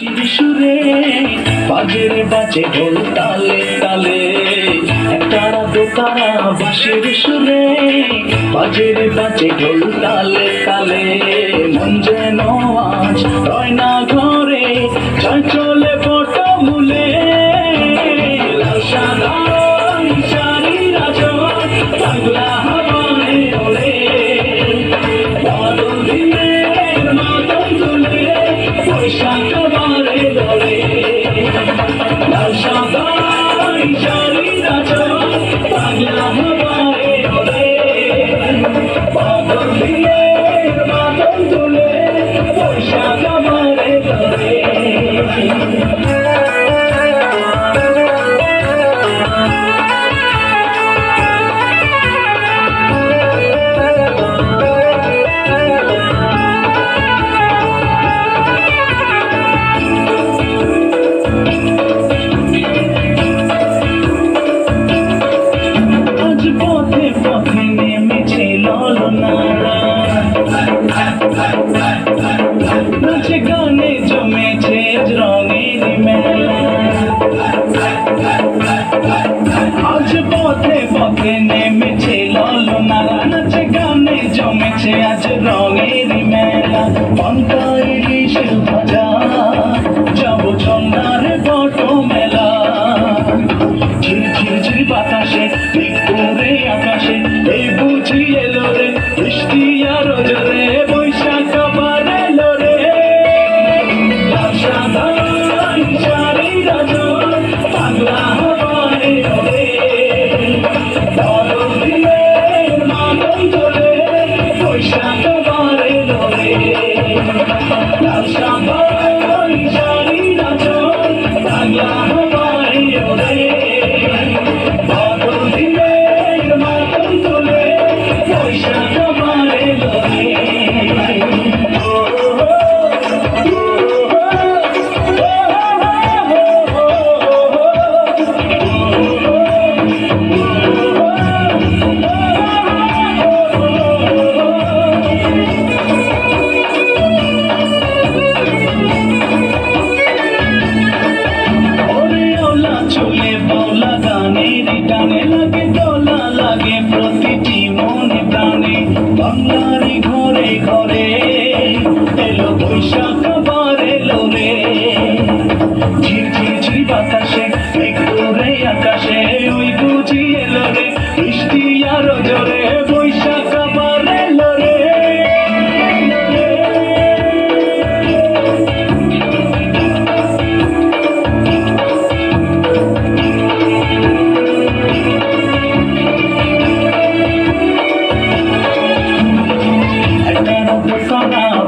সুরে বাজের বাজে ঢোল তালে তালে, একতারা দোতারা বাঁশির সুরে বাজের বাজে ঢোল তালে তালে। মন যেন আজ রয় না ঘরে, জয় চলে পটমূলে। লাল সাদা শাড়িরা জয় পাগলা হাওয়ায় ওড়ে, বাদল দিনের মাদল তুলে বৈশাখ বারে দোলে। লাল সাদা শাড়িরা জয় পাগলা হাওয়ায় ওড়ে, বাদল দিনের মাদল তুলে বৈশাখ বারে দোলে। পথে পথে নেমেছে ললনারা, নাচে গানে জমেছে রঙের মেলা। আজ পথে পথে নেমেছে ললনারা, নাচে গানে জমেছে আজ রঙের মেলা। পন্থা ইলিশ ভাজা যাব ছন্নার বট মেলা। ঝিরঝির বাতাসে করে আকাশে এই বুঝি এলো রে বৃষ্টি আর জোরে, বৈশাখ আবার এলো রে। লাল সাদা শাড়িরা জয় পাগলা হাওয়ায় ওড়ে, বাদল দিনের মাদল তোলে বৈশাখ আবার এলো রে। লাল সাদা শাড়িরা জয় পাগলা হাওয়ায় ওড়ে, বাদল দিনের মাদল তোলে বৈশাখ আবার এলো রে। চলে বলা গানের টানে লাগে দোলা লাগে প্রতিটি মনে প্রাণে। বাংলার ঘরে ঘরে এলো বৈশাখ আবার এলো রে। ঝিরঝির বাতাসে মেঘরে আকাশে ওই বুঝি এলো রে বৃষ্টি আর জোরে, বৈশাখ আবার এলো রে।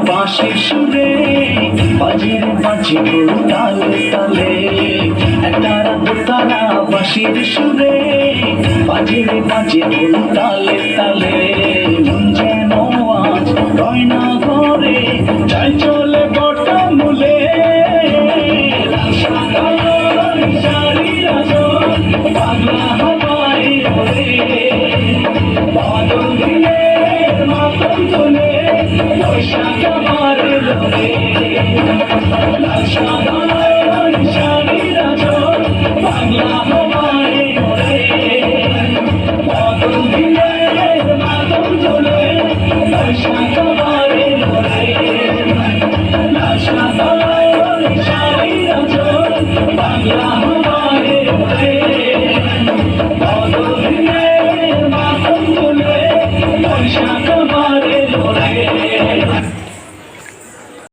বাঁশির সুরে বাজের বাজে ঢোল তালে তালে, একতারা দোতারা বাঁশির সুরে বাজের বাজে ঢোল তালে তালে।